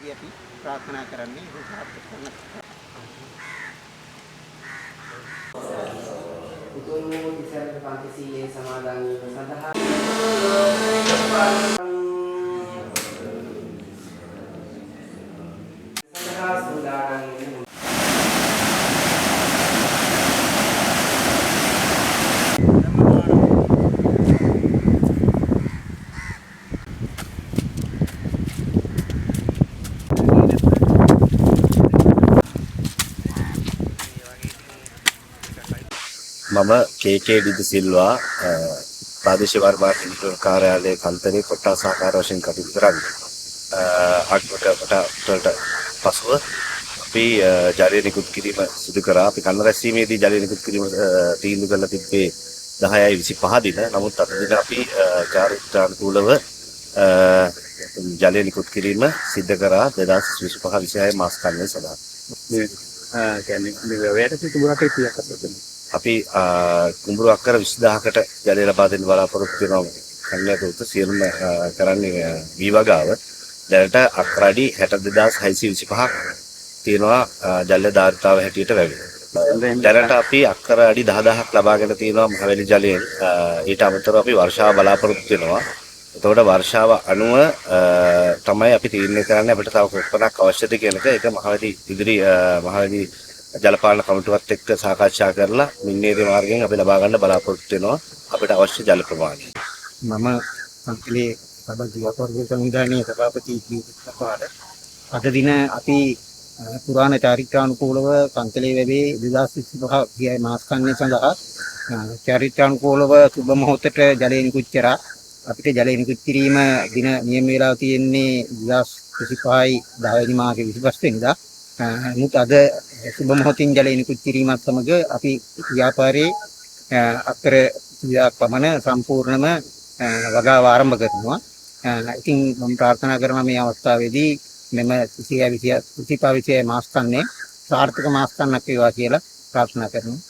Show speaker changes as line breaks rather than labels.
අපි ප්‍රාර්ථනා කරන්නේ ඒක සාර්ථක කරන්න.
උතුම් වූ තිසරණ පන්තිසීලයේ සමාදන් වීම සඳහා සූදානම් වෙමු.
මම කේ.කේ. ඩිද සිල්වා ප්‍රාදේශීය වර්මාර්ථ කාර්යාලයේ කන්තරේ කොට්ටා සහකාර වශයෙන් කටයුතු කරන්නේ. අටකට පසුව අපි ජලය නිකුත් කිරීම සිදු කරා. අපි කන්න රැස්වීමේදී ජලය නිකුත් කිරීම තීන්දුව කරලා තිබ්බේ 10/25 දින. නමුත් අද දින අපි චාරිත්‍රානුකූලව ජලය නිකුත් කිරීම සිදු කරා 2025-26 මාස කාලය සඳහා. අපි කුඹුරු අක්කර 20000කට ජලය ලබා දෙන්න බලාපොරොත්තු වෙනවා. කන්‍යාතුත සියලුම කරන්නේ වීවගාව. දැනට අක්කර අඩි 62625ක් තියෙනවා ජල ධාරිතාව හැටියට වැවෙනවා. දැනට අපි අක්කර අඩි 10000ක් ලබාගෙන තියෙනවා මහවැලි ජලයෙන්. ඊට අමතරව අපි වර්ෂාව බලාපොරොත්තු වෙනවා. එතකොට වර්ෂාව අනුව තමයි අපි තීරණය කරන්නේ අපිට තව කොපමණක් අවශ්‍යද කියන එක. ඒක මහවැලි ජලපාලන කමිටුවත් එක්ක සාකච්ඡා කරලා මින්නේරි මාර්ගයෙන් අපි ලබා ගන්න බලාපොරොත්තු වෙනවා අපිට අවශ්‍ය ජල ප්‍රමාණය.
මම පන්තිලේ සභා ජීවකවර්ග සංවිධානයේ සභාපති ජීවිතපාල අද දින අපි පුරාණ චාරිත්‍රානුකූලව පන්තිලේ වෙබේ 2025 මාස කන්නේ සඳහා චාරිත්‍රානුකූලව සුබ මොහොතට ජලය නිකුත් කරා. අපිට ජලය නිකුත් කිරීම දින නියම වේලාව තියෙන්නේ 2025 10 වෙනි මාසේ 25 වෙනිදා. නමුත් අද සුබ මොහොතින් ජලය නිකුත් කිරීමත් සමග අපි ව්‍යාපාරයේ අක්කර 200ක් පමණ සම්පූර්ණම වගාව ආරම්භ කරනවා. ඉතින් මම ප්‍රාර්ථනා කරනවා මේ අවස්ථාවේදී මෙම 25 මාස කන්නේ සාර්ථක මාස කන්නක් වේවා කියලා ප්‍රාර්ථනා කරනවා.